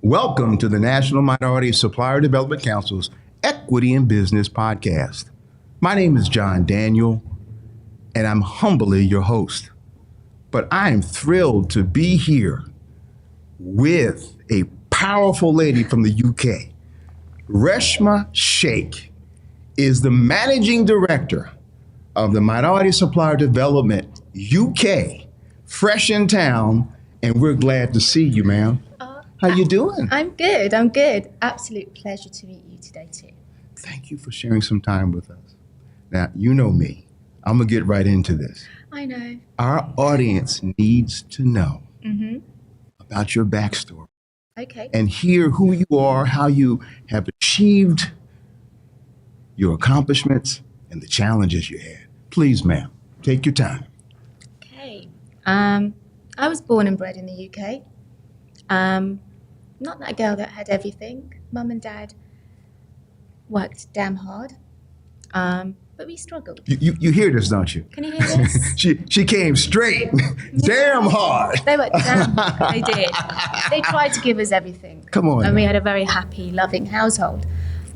Welcome to the National Minority Supplier Development Council's Equity in Business podcast. My name is John Daniel, and I'm humbly your host. But I am thrilled to be here with a powerful lady from the UK. Reshma Sheikh is the Managing Director of the Minority Supplier Development UK, fresh in town, and we're glad to see you, ma'am. How you doing? I'm good. Absolute pleasure to meet you today too. Thank you for sharing some time with us. Now, you know me. I'm going to get right into this. I know. Our audience needs to know about your backstory. Okay. And hear who you are, how you have achieved your accomplishments and the challenges you had. Please, ma'am, take your time. Okay. I was born and bred in the UK. Not that girl that had everything. Mum and dad worked damn hard, but we struggled. You hear this, don't you? Can you hear this? She came straight, damn hard. They worked damn hard. They did. They tried to give us everything. Come on. And we had a very happy, loving household.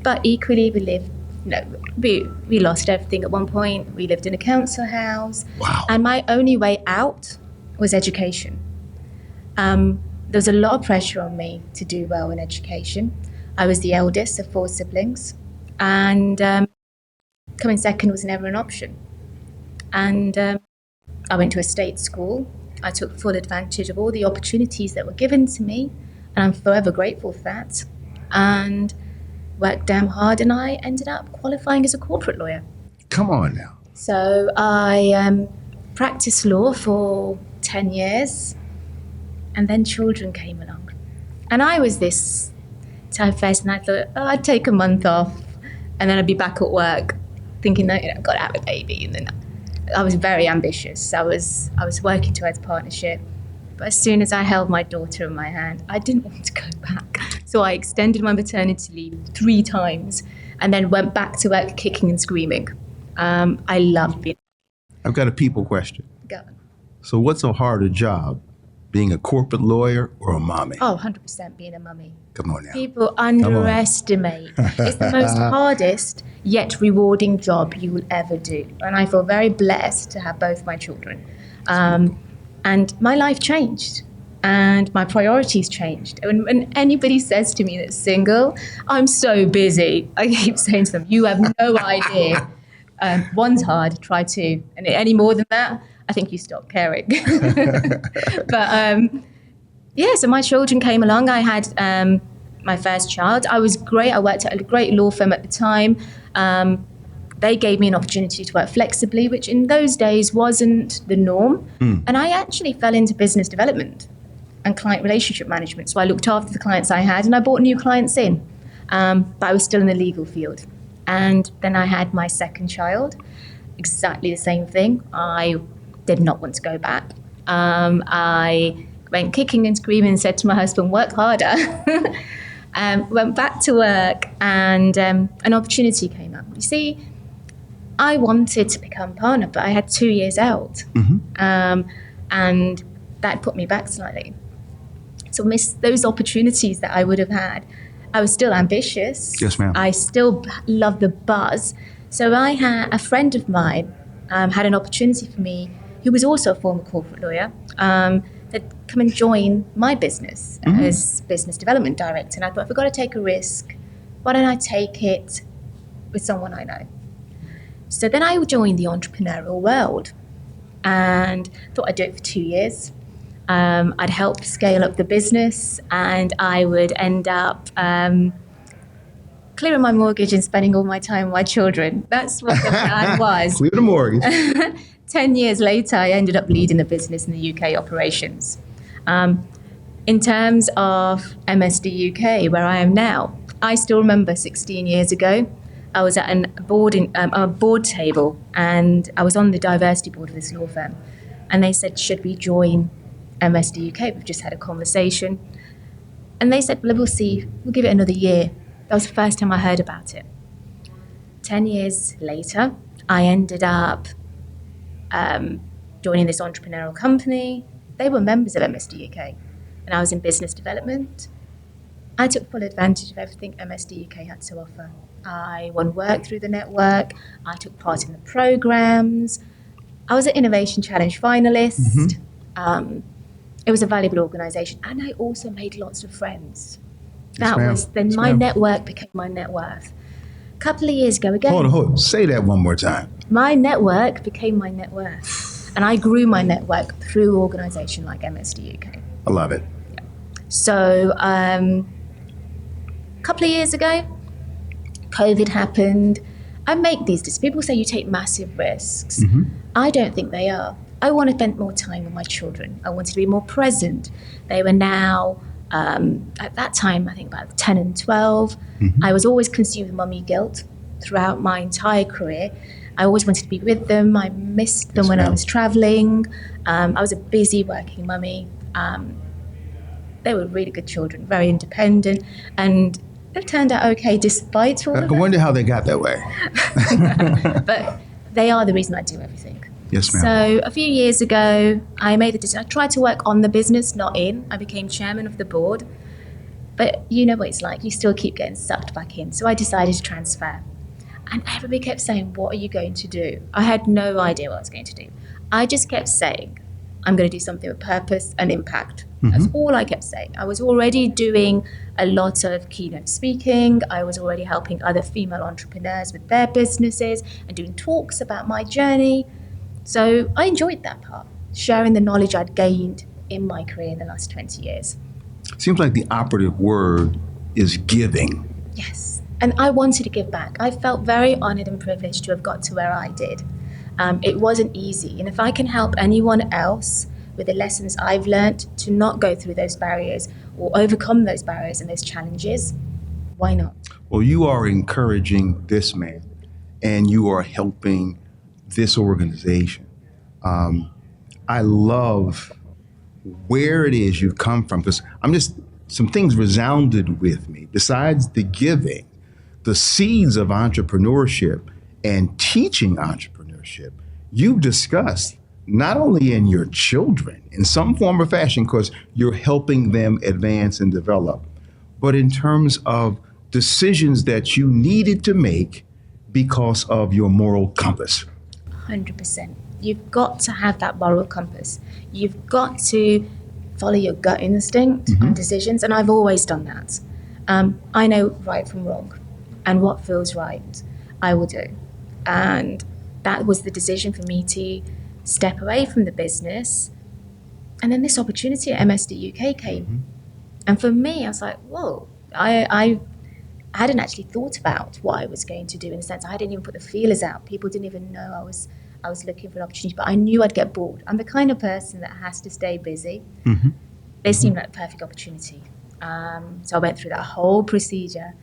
But equally, we lost everything at one point. We lived in a council house. Wow. And my only way out was education. There was a lot of pressure on me to do well in education. I was the eldest of 4 siblings, and coming second was never an option. And I went to a state school. I took full advantage of all the opportunities that were given to me, and I'm forever grateful for that. And worked damn hard, and I ended up qualifying as a corporate lawyer. Come on now. So I practiced law for 10 years. And then children came along. And I was this type of person. I thought, I'd take a month off and then I'd be back at work thinking that, I've got to have a baby. And then I was very ambitious. I was working towards partnership. But as soon as I held my daughter in my hand, I didn't want to go back. So I extended my maternity leave 3 times and then went back to work kicking and screaming. I loved being. I've got a people question. Go on. So what's a harder job? Being a corporate lawyer or a mommy? Oh, 100% being a mummy. Come on now. People underestimate. It's the most hardest yet rewarding job you will ever do. And I feel very blessed to have both my children. And my life changed. And my priorities changed. When anybody says to me that's single, I'm so busy, I keep saying to them, you have no idea. 1's hard, try 2. And any more than that, I think you stop caring. But so my children came along. I had my first child. I was great. I worked at a great law firm at the time. They gave me an opportunity to work flexibly, which in those days wasn't the norm. And I actually fell into business development and client relationship management. So I looked after the clients I had and I brought new clients in. But I was still in the legal field. And then I had my second child. Exactly the same thing. I did not want to go back. I went kicking and screaming and said to my husband, work harder. Went back to work and an opportunity came up. You see, I wanted to become partner, but I had 2 years out. And that put me back slightly. So missed those opportunities that I would have had. I was still ambitious. Yes, ma'am. I still loved the buzz. So I had a friend of mine had an opportunity for me who was also a former corporate lawyer, that come and join my business as business development director. And I thought, if I've got to take a risk, why don't I take it with someone I know? So then I joined the entrepreneurial world and thought I'd do it for 2 years. I'd help scale up the business and I would end up clearing my mortgage and spending all my time with my children. That's what the plan was. Clear the mortgage. 10 years later, I ended up leading the business in the UK operations. In terms of MSD UK, where I am now, I still remember 16 years ago, I was at a board table and I was on the diversity board of this law firm. And they said, should we join MSD UK? We've just had a conversation. And they said, well, we'll see, we'll give it another year. That was the first time I heard about it. 10 years later, I ended up joining this entrepreneurial company. They were members of MSD UK, and I was in business development. I took full advantage of everything MSD UK had to offer. I won work through the network. I took part in the programs. I was an Innovation Challenge finalist. It was a valuable organisation, and I also made lots of friends. My network became my net worth. A couple of years ago, again. Hold on. Say that one more time. My network became my net worth, and I grew my network through an organisation like MSD UK. I love it. So, a couple of years ago, COVID happened. I make these decisions. People say you take massive risks. I don't think they are. I want to spend more time with my children. I wanted to be more present. They were now, at that time, I think about 10 and 12. I was always consumed with mummy guilt throughout my entire career. I always wanted to be with them. I missed them when I was traveling. I was a busy working mummy. They were really good children, very independent, and it turned out okay despite all of that. I wonder how they got that way. But they are the reason I do everything. Yes, ma'am. So a few years ago, I made the decision. I tried to work on the business, not in. I became chairman of the board. But you know what it's like. You still keep getting sucked back in. So I decided to transfer. And everybody kept saying, what are you going to do? I had no idea what I was going to do. I just kept saying, I'm going to do something with purpose and impact. That's all I kept saying. I was already doing a lot of keynote speaking. I was already helping other female entrepreneurs with their businesses and doing talks about my journey. So I enjoyed that part, sharing the knowledge I'd gained in my career in the last 20 years. Seems like the operative word is giving. Yes. And I wanted to give back. I felt very honored and privileged to have got to where I did. It wasn't easy. And if I can help anyone else with the lessons I've learned to not go through those barriers or overcome those barriers and those challenges, why not? Well, you are encouraging this man and you are helping this organization. I love where it is you've come from, because some things resounded with me. Besides the giving, the seeds of entrepreneurship and teaching entrepreneurship, you've discussed not only in your children in some form or fashion, because you're helping them advance and develop, but in terms of decisions that you needed to make because of your moral compass. 100%. You've got to have that moral compass. You've got to follow your gut instinct on decisions, and I've always done that. I know right from wrong, and what feels right, I will do. And that was the decision for me to step away from the business. And then this opportunity at MSD UK came. And for me, I was like, whoa, I hadn't actually thought about what I was going to do, in a sense. I didn't even put the feelers out. People didn't even know I was looking for an opportunity, but I knew I'd get bored. I'm the kind of person that has to stay busy. This seemed like the perfect opportunity. So I went through that whole procedure.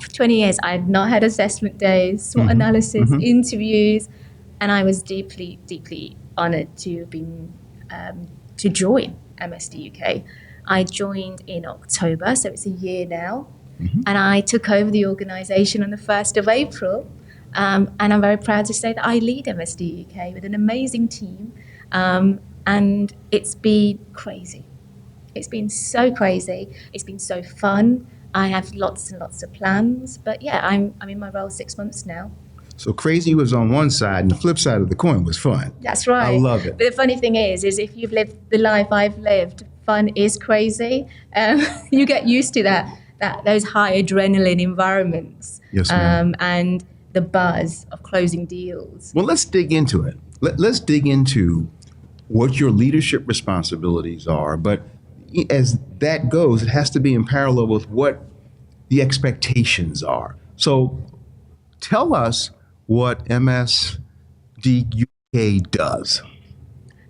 For 20 years, I had not had assessment days, SWOT analysis, interviews, and I was deeply, deeply honoured to have been to join MSD UK. I joined in October, so it's a year now, and I took over the organisation on the 1st of April. And I'm very proud to say that I lead MSD UK with an amazing team, and it's been crazy. It's been so crazy. It's been so fun. I have lots and lots of plans, but yeah, I'm in my role 6 months now. So crazy was on one side, and the flip side of the coin was fun. That's right. I love it. But the funny thing is if you've lived the life I've lived, fun is crazy. You get used to those high adrenaline environments. Yes, ma'am. And the buzz of closing deals. Well, let's dig into it. Let's dig into what your leadership responsibilities are. But as that goes, it has to be in parallel with what the expectations are. So tell us what MSD UK does.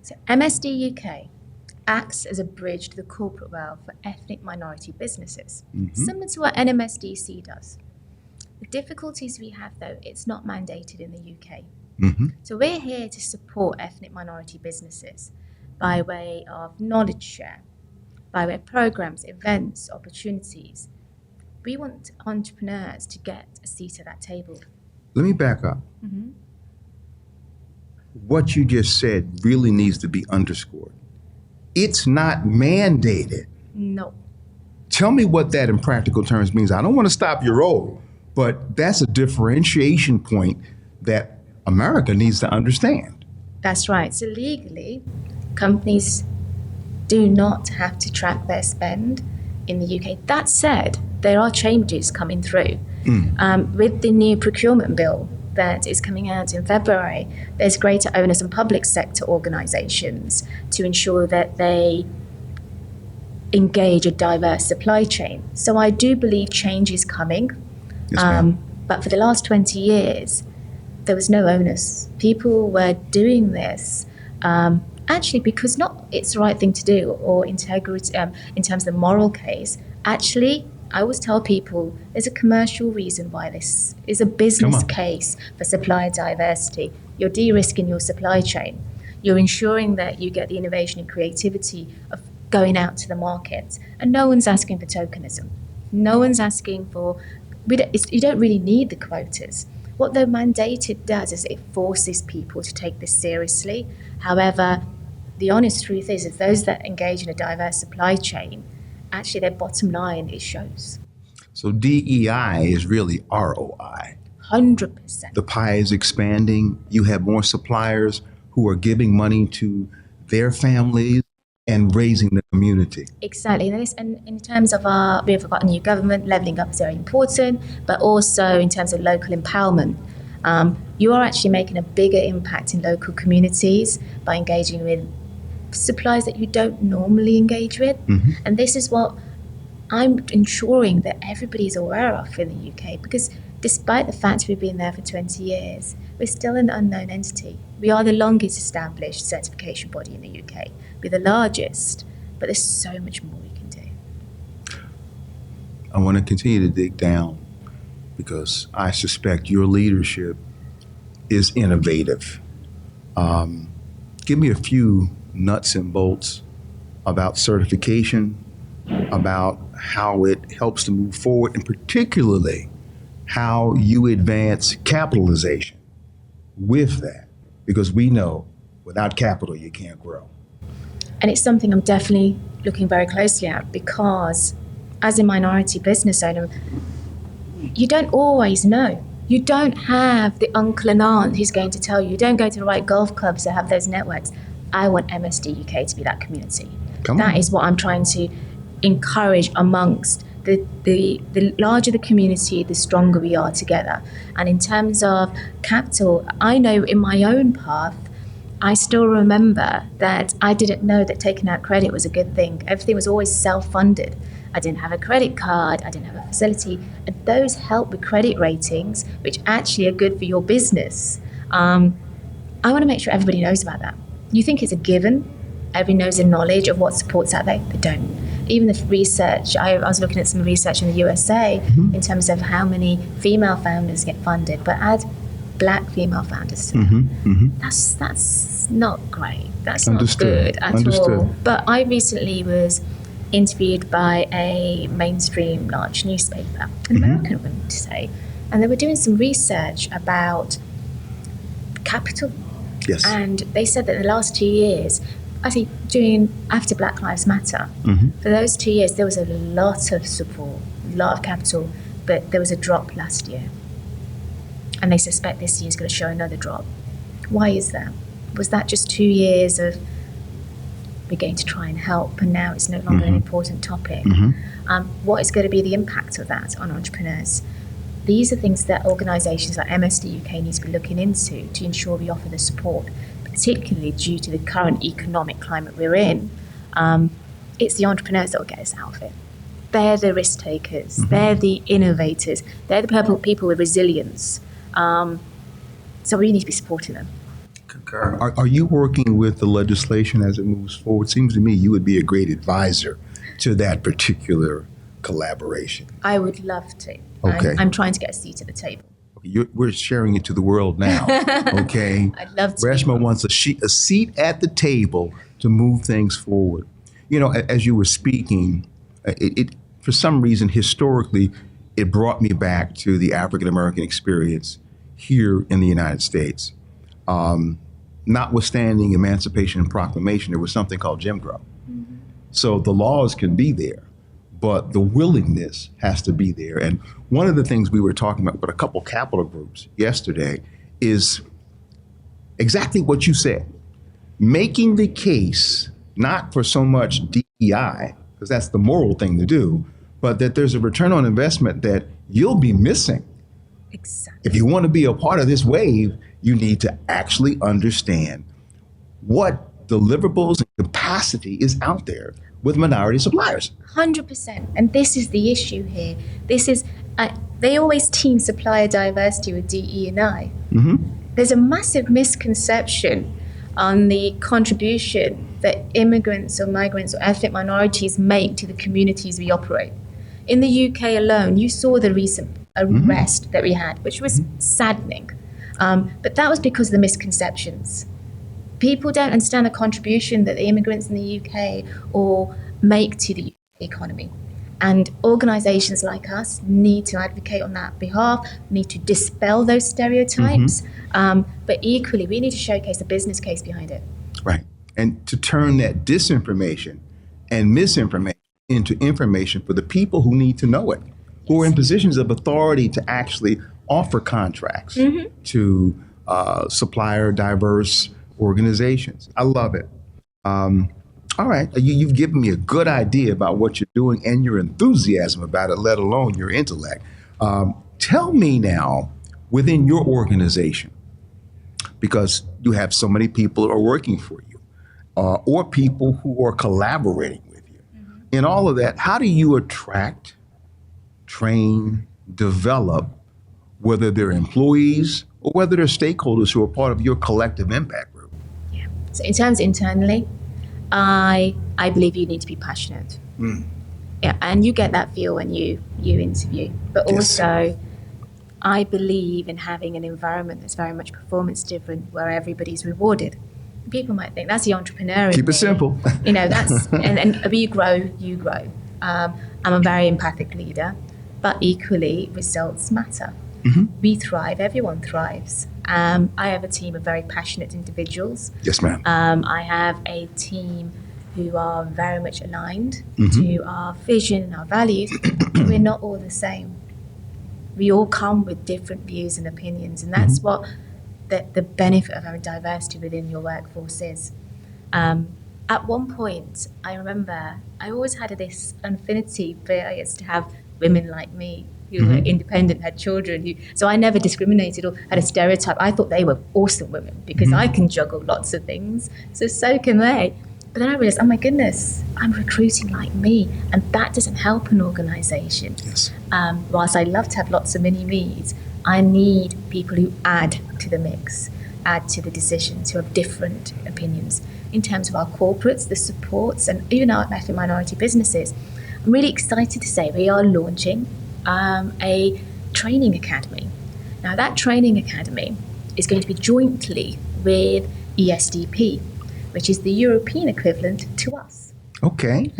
So MSD UK acts as a bridge to the corporate world for ethnic minority businesses, similar to what NMSDC does. The difficulties we have, though, it's not mandated in the UK. So we're here to support ethnic minority businesses by way of knowledge share, by way of programs, events, opportunities. We want entrepreneurs to get a seat at that table. Let me back up. What you just said really needs to be underscored. It's not mandated Tell me what that in practical terms means. I don't want to stop your role, but that's a differentiation point that America needs to understand. That's right. So legally, companies do not have to track their spend in the UK. That said, there are changes coming through. With the new procurement bill that is coming out in February, there's greater onus on public sector organisations to ensure that they engage a diverse supply chain. So I do believe change is coming. Yes, ma'am. But for the last 20 years, there was no onus. People were doing this actually because not it's the right thing to do or integrity in terms of the moral case. Actually, I always tell people there's a commercial reason why this is a business case for supplier diversity. You're de-risking your supply chain. You're ensuring that you get the innovation and creativity of going out to the market. And no one's asking for tokenism. No one's asking for... you don't really need the quotas. What the mandated does is it forces people to take this seriously. However, the honest truth is those that engage in a diverse supply chain, actually their bottom line, it shows. So DEI is really ROI. 100%. The pie is expanding. You have more suppliers who are giving money to their families and raising the community. Exactly. And in terms of we've got a new government, levelling up is very important, but also in terms of local empowerment. You are actually making a bigger impact in local communities by engaging with suppliers that you don't normally engage with. Mm-hmm. And this is what I'm ensuring that everybody is aware of in the UK, because despite the fact we've been there for 20 years, we're still an unknown entity. We are the longest established certification body in the UK. We're the largest, but there's so much more we can do. I want to continue to dig down because I suspect your leadership is innovative. Give me a few nuts and bolts about certification, about how it helps to move forward, and particularly how you advance capitalization with that, because we know without capital you can't grow. And it's something I'm definitely looking very closely at, because as a minority business owner, you don't always know. You don't have the uncle and aunt who's going to tell you. You don't go to the right golf clubs that have those networks. I want MSD UK to be that community. That is what I'm trying to encourage amongst the larger the community, the stronger we are together. And in terms of capital, I know in my own path, I still remember that I didn't know that taking out credit was a good thing. Everything was always self-funded. I didn't have a credit card, I didn't have a facility, and those help with credit ratings, which actually are good for your business. I want to make sure everybody knows about that. You think it's a given, everybody knows the knowledge of what support's out there, they don't. Even the research, I was looking at some research in the USA in terms of how many female founders get funded, but add Black female founders to that. That's not great. That's not good at all. But I recently was interviewed by a mainstream large newspaper, an American one to say, and they were doing some research about capital. Yes. And they said that in the last 2 years, actually after Black Lives Matter, for those 2 years there was a lot of support, a lot of capital, but there was a drop last year. And they suspect this year is going to show another drop. Why is that? Was that just 2 years of we're going to try and help, and now it's no longer an important topic? What is going to be the impact of that on entrepreneurs? These are things that organisations like MSD UK need to be looking into to ensure we offer the support, particularly due to the current economic climate we're in. It's the entrepreneurs that will get us out of it. They're the risk takers. They're the innovators. They're the people with resilience. So we need to be supporting them. Are you working with the legislation as it moves forward? It seems to me you would be a great advisor to that particular collaboration. I would love to. Okay. I'm trying to get a seat at the table. We're sharing it to the world now, okay? I'd love to. Reshma wants a seat at the table to move things forward. You know, as you were speaking, it for some reason, historically, it brought me back to the African-American experience here in the United States. Notwithstanding Emancipation and Proclamation, there was something called Jim Crow. So the laws can be there, but the willingness has to be there. And one of the things we were talking about with a couple capital groups yesterday is exactly what you said. Making the case, not for so much DEI, because that's the moral thing to do, but that there's a return on investment that you'll be missing. Exactly. If you want to be a part of this wave, you need to actually understand what deliverables and capacity is out there with minority suppliers. 100%. And this is the issue here. This is, they always team supplier diversity with DE&I. There's a massive misconception on the contribution that immigrants or migrants or ethnic minorities make to the communities we operate. In the UK alone, you saw the recent arrest that we had, which was saddening. But that was because of the misconceptions. People don't understand the contribution that the immigrants in the UK or make to the economy. And organisations like us need to advocate on that behalf, need to dispel those stereotypes, but equally we need to showcase the business case behind it. Right. And to turn that disinformation and misinformation into information for the people who need to know it, who are in positions of authority to actually offer contracts to supplier diverse organizations. I love it. All right, you've given me a good idea about what you're doing and your enthusiasm about it, let alone your intellect. Tell me now, within your organization, because you have so many people who are working for you, or people who are collaborating with you. In all of that, how do you attract, train, develop, whether they're employees or whether they're stakeholders who are part of your collective impact group? Yeah. So in terms internally, I believe you need to be passionate. Yeah, and you get that feel when you interview. But also, I believe in having an environment that's very much performance driven, where everybody's rewarded. People might think that's the entrepreneur. Keep it simple. You know, that's and you grow. I'm a very empathic leader, but equally results matter. We thrive. Everyone thrives. I have a team of very passionate individuals. Yes, ma'am. I have a team who are very much aligned to our vision and our values. We're not all the same. We all come with different views and opinions, and that's what the benefit of having diversity within your workforce is. At one point, I remember I always had this affinity for I used to have women like me who were independent, had children. So I never discriminated or had a stereotype. I thought they were awesome women because I can juggle lots of things. So can they. But then I realized, oh my goodness, I'm recruiting like me. And that doesn't help an organization. Yes. Whilst I love to have lots of mini-me's, I need people who add to the mix, add to the decisions, who have different opinions. In terms of our corporates, the supports, and even our ethnic minority businesses, I'm really excited to say we are launching a training academy. Now that training academy is going to be jointly with ESDP, which is the European equivalent to us. Okay.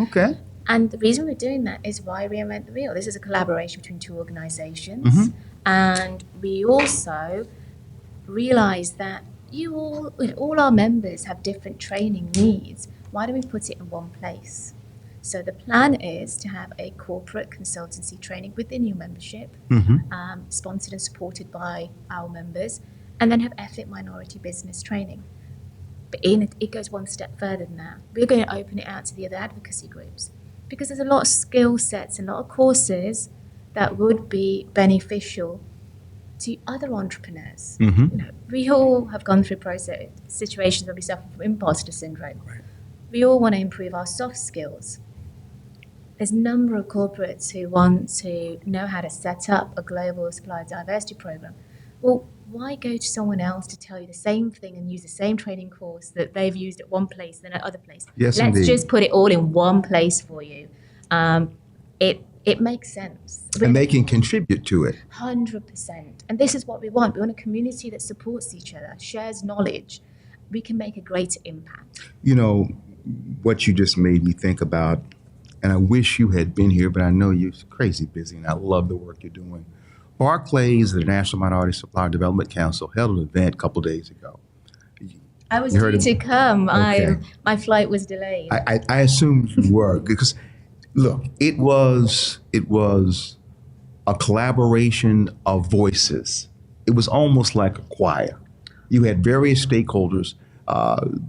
And the reason we're doing that is why Reinvent the Wheel. This is a collaboration between two organizations. And we also realize that all our members have different training needs. Why don't we put it in one place? So the plan is to have a corporate consultancy training within your membership, sponsored and supported by our members, and then have ethnic minority business training. But it goes one step further than that. We're going to open it out to the other advocacy groups because there's a lot of skill sets and a lot of courses that would be beneficial to other entrepreneurs. We all have gone through situations where we suffer from imposter syndrome. We all want to improve our soft skills. There's a number of corporates who want to know how to set up a global supplier diversity program. Well, why go to someone else to tell you the same thing and use the same training course that they've used at one place than at other place? Yes, Let's indeed. just put it all in one place for you. It makes sense. And they can contribute to it. 100%. And this is what we want. We want a community that supports each other, shares knowledge. We can make a greater impact. You know, what you just made me think about, and I wish you had been here, but I know you're crazy busy, and I love the work you're doing. Barclays, the National Minority Supplier Development Council, held an event a couple days ago. I was due to come. Okay. My flight was delayed. I assumed you were, because Look, it was a collaboration of voices. It was almost like a choir. You had various stakeholders,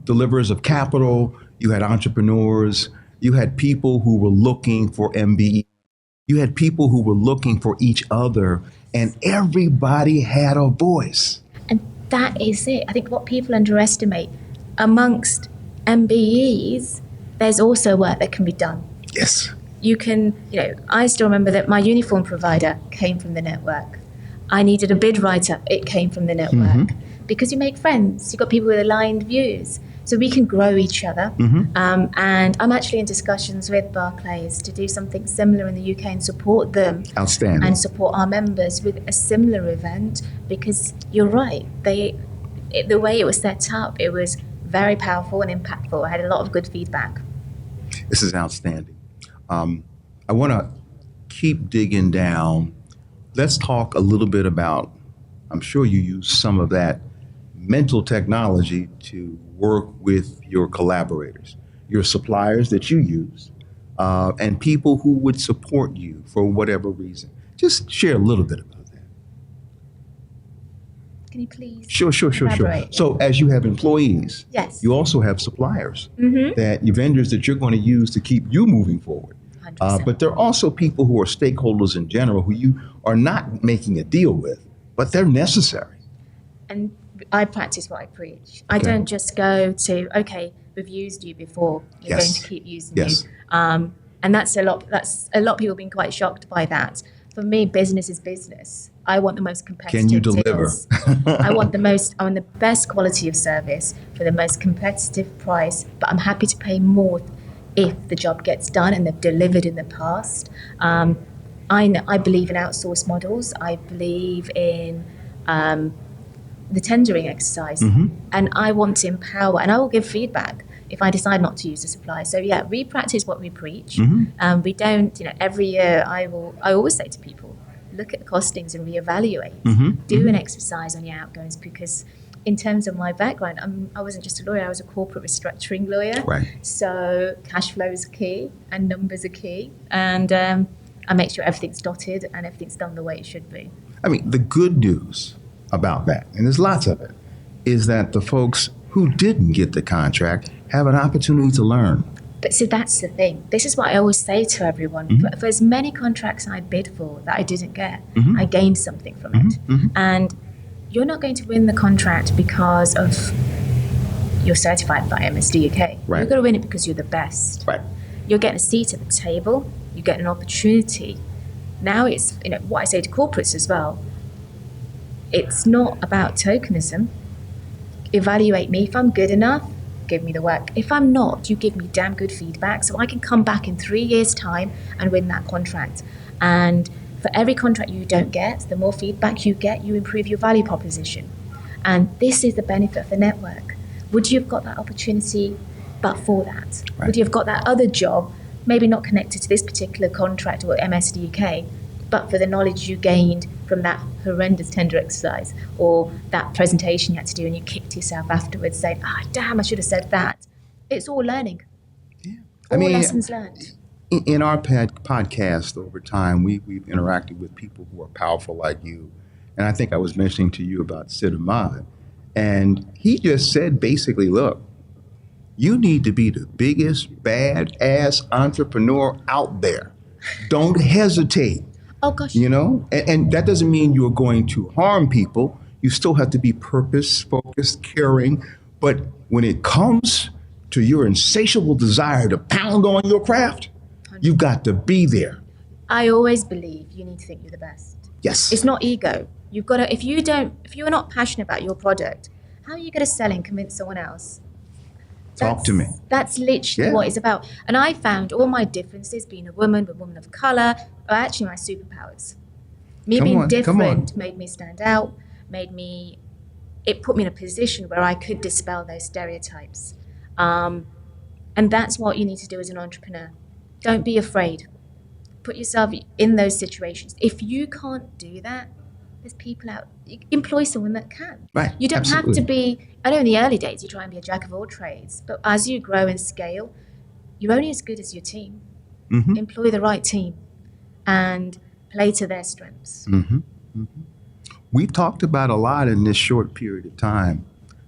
deliverers of capital, you had entrepreneurs, you had people who were looking for MBE, you had people who were looking for each other, and everybody had a voice. And that is it. I think what people underestimate, amongst MBEs, there's also work that can be done. Yes. You can, I still remember that my uniform provider came from the network. I needed a bid writer, it came from the network. Because you make friends, you've got people with aligned views. So we can grow each other. And I'm actually in discussions with Barclays to do something similar in the UK and support them. Outstanding. And support our members with a similar event, because you're right, the way it was set up, it was very powerful and impactful. I had a lot of good feedback. This is outstanding. I want to keep digging down. Let's talk a little bit about, I'm sure you use some of that mental technology to work with your collaborators, your suppliers that you use, and people who would support you for whatever reason. Just share a little bit about that. Can you please? Sure. elaborate? So as you have employees, Yes. you also have suppliers, that your vendors that you're going to use to keep you moving forward. 100%. But there are also people who are stakeholders in general who you are not making a deal with, but they're necessary. And I practice what I preach. I Okay. don't just go to, okay, we've used you before, we're Yes. going to keep using Yes. you. And that's a lot of people being quite shocked by that. For me, business is business. I want the most competitive Can you deliver? deals. I want the best quality of service for the most competitive price, but I'm happy to pay more if the job gets done and they've delivered in the past. I believe in outsource models. I believe in the tendering exercise, and I want to empower, and I will give feedback if I decide not to use a supplier. So yeah, we practice what we preach. We don't, every year I always say to people, look at the costings and reevaluate. Do an exercise on your outgoings, because in terms of my background, I wasn't just a lawyer, I was a corporate restructuring lawyer. Right. So cash flow is key and numbers are key, and I make sure everything's dotted and everything's done the way it should be. I mean, the good news about that, and there's lots of it, is that the folks who didn't get the contract have an opportunity to learn. But so that's the thing. This is what I always say to everyone. For as many contracts I bid for that I didn't get, I gained something from it. And you're not going to win the contract because of you're certified by NMSDC UK. Right. You're going to win it because you're the best. Right. You're getting a seat at the table. You get an opportunity. Now it's, what I say to corporates as well, it's not about tokenism. Evaluate me. If I'm good enough, give me the work. If I'm not, you give me damn good feedback so I can come back in 3 years' time and win that contract. And for every contract you don't get, the more feedback you get, you improve your value proposition. And this is the benefit of the network. Would you have got that opportunity but for that? Right. Would you have got that other job, maybe not connected to this particular contract or MSD UK, but for the knowledge you gained from that horrendous tender exercise or that presentation you had to do and you kicked yourself afterwards saying, damn, I should have said that. It's all learning. Yeah. All lessons learned. In our podcast over time, we've interacted with people who are powerful like you. And I think I was mentioning to you about Sid Ahmad. And he just said basically, look, you need to be the biggest badass entrepreneur out there. Don't hesitate. Oh, gosh. And that doesn't mean you're going to harm people. You still have to be purpose-focused, caring. But when it comes to your insatiable desire to pound on your craft, you've got to be there. I always believe you need to think you're the best. Yes. It's not ego. You've got to, if you're not passionate about your product, how are you going to sell and convince someone else? Talk to me. That's literally what it's about. And I found all my differences, being a woman of color, are actually my superpowers. Me being different made me stand out, it put me in a position where I could dispel those stereotypes. And that's what you need to do as an entrepreneur. Don't be afraid. Put yourself in those situations. If you can't do that, there's people out. Employ someone that can. Right. You don't Absolutely. have to be. I know in the early days you try and be a jack of all trades, but as you grow and scale, you're only as good as your team. employ the right team, and play to their strengths. We've talked about a lot in this short period of time: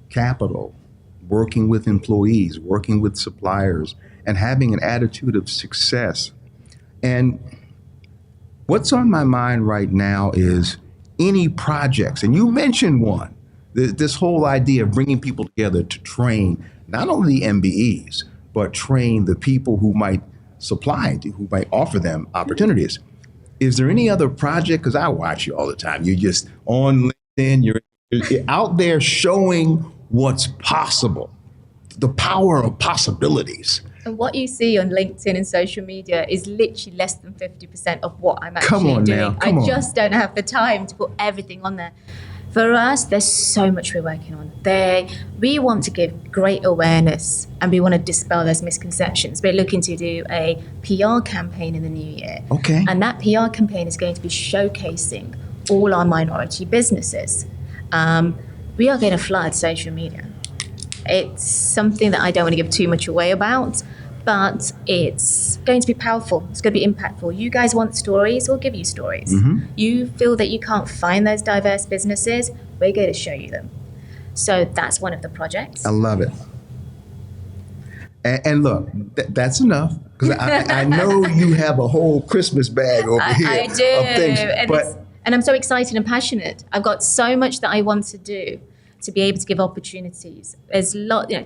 capital, working with employees, working with suppliers, and having an attitude of success. And what's on my mind right now is any projects, and you mentioned one, this whole idea of bringing people together to train not only the MBEs, but train the people who might who might offer them opportunities. Is there any other project? Because I watch you all the time. You're just on LinkedIn, you're out there showing what's possible, the power of possibilities. And what you see on LinkedIn and social media is literally less than 50% of what I'm Come actually on doing. now, come I on. just don't have the time to put everything on there. For us, there's so much we're working on. We want to give great awareness, and we want to dispel those misconceptions. We're looking to do a PR campaign in the new year. Okay. And that PR campaign is going to be showcasing all our minority businesses. We are going to flood social media. It's something that I don't want to give too much away about, but it's going to be powerful. It's going to be impactful. You guys want stories, we'll give you stories. You feel that you can't find those diverse businesses, we're going to show you them. So that's one of the projects. I love it. And look, that's enough, because I know you have a whole Christmas bag over here I do. of things. And I'm so excited and passionate. I've got so much that I want to do to be able to give opportunities. There's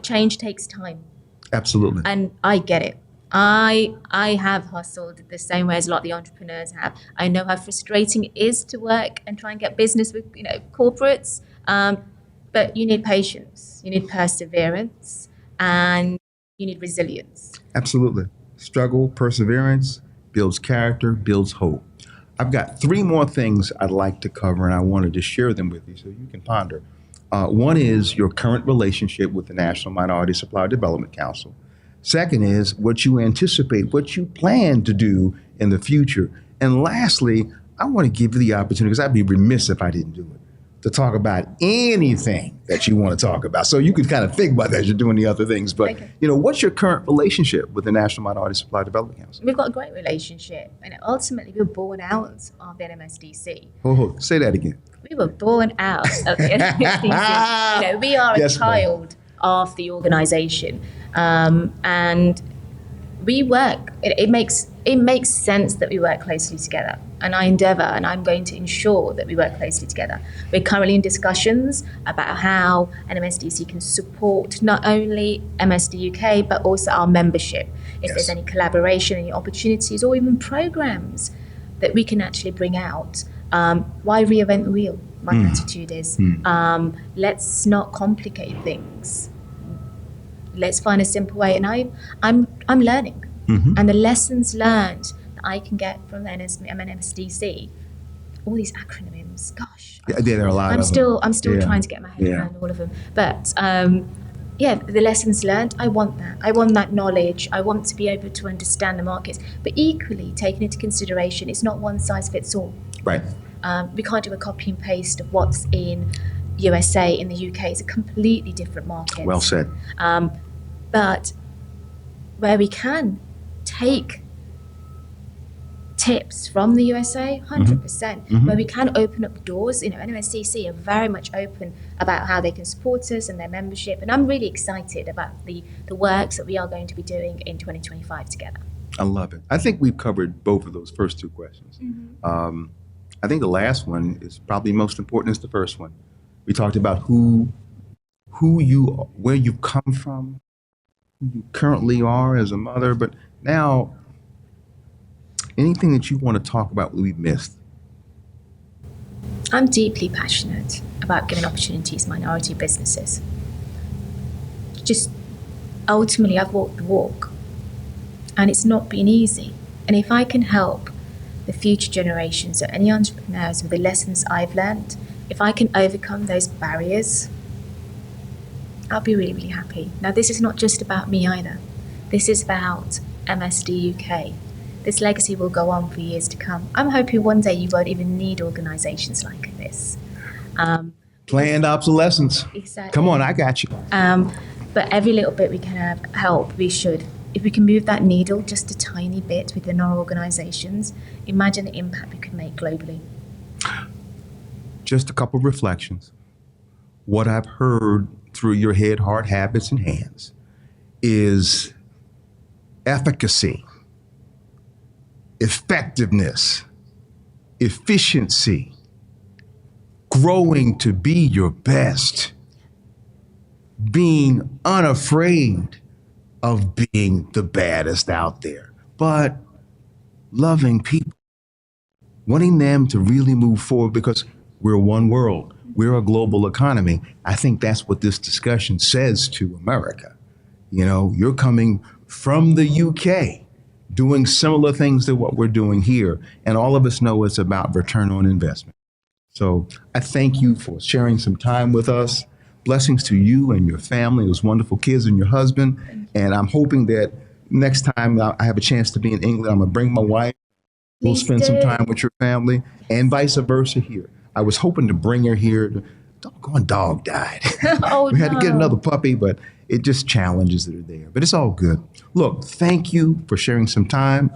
change takes time. Absolutely. And I get it. I have hustled the same way as a lot of the entrepreneurs have. I know how frustrating it is to work and try and get business with corporates. But you need patience, you need perseverance, and you need resilience. Absolutely. Struggle, perseverance builds character, builds hope. I've got 3 more things I'd like to cover, and I wanted to share them with you so you can ponder. One is your current relationship with the National Minority Supplier Development Council. Second is what you anticipate, what you plan to do in the future. And lastly, I want to give you the opportunity, because I'd be remiss if I didn't do it, to talk about anything that you want to talk about. So you could kind of think about that as you're doing the other things. But, Okay. What's your current relationship with the National Minority Supplier Development Council? We've got a great relationship, and ultimately we were born out of the NMSDC. Oh, say that again. We were born out of the NMSDC. We are a Yes, ma'am. child of the organisation, and we work. It makes sense that we work closely together, and I endeavour, and I'm going to ensure that we work closely together. We're currently in discussions about how NMSDC can support not only MSD UK but also our membership. If Yes. there's any collaboration, any opportunities, or even programmes that we can actually bring out. Why reinvent the wheel? My attitude is, let's not complicate things. Let's find a simple way. And I'm learning, and the lessons learned that I can get from the NMSDC, all these acronyms. Gosh, Yeah, there are a lot I'm of still them. trying to get my head Yeah. around all of them. But the lessons learned, I want that. I want that knowledge. I want to be able to understand the markets. But equally, taking into consideration, it's not one size fits all. Right. We can't do a copy and paste of what's in USA, in the UK. It's a completely different market. Well said. But where we can take tips from the USA, 100%. Where we can open up doors, NMSDC are very much open about how they can support us and their membership. And I'm really excited about the works that we are going to be doing in 2025 together. I love it. I think we've covered both of those first 2 questions. I think the last one is probably most important as the first one. We talked about where you've come from, who you currently are as a mother, but now anything that you want to talk about that we've missed. I'm deeply passionate about giving opportunities to minority businesses. Just ultimately, I've walked the walk, and it's not been easy. And if I can help the future generations or any entrepreneurs with the lessons I've learned, if I can overcome those barriers, I'll be really, really happy. Now, this is not just about me either. This is about MSD UK. This legacy will go on for years to come. I'm hoping one day you won't even need organisations like this. Planned obsolescence. Exactly. Come on, I got you. But every little bit we can help, we should. if we can move that needle just a tiny bit within our organizations, imagine the impact we could make globally. Just a couple of reflections. What I've heard through your head, heart, habits, and hands is efficacy, effectiveness, efficiency, growing to be your best, being unafraid of being the baddest out there, but loving people, wanting them to really move forward because we're one world. We're a global economy. I think that's what this discussion says to America. You know, you're coming from the UK, doing similar things to what we're doing here. And all of us know it's about return on investment. So I thank you for sharing some time with us. Blessings to you and your family, those wonderful kids and your husband. And I'm hoping that next time I have a chance to be in England, I'm gonna bring my wife. We'll spend some time with your family and vice versa here. I was hoping to bring her here. The doggone dog died. Oh, we had to get no. another puppy, but it just challenges that are there. But it's all good. Look, thank you for sharing some time.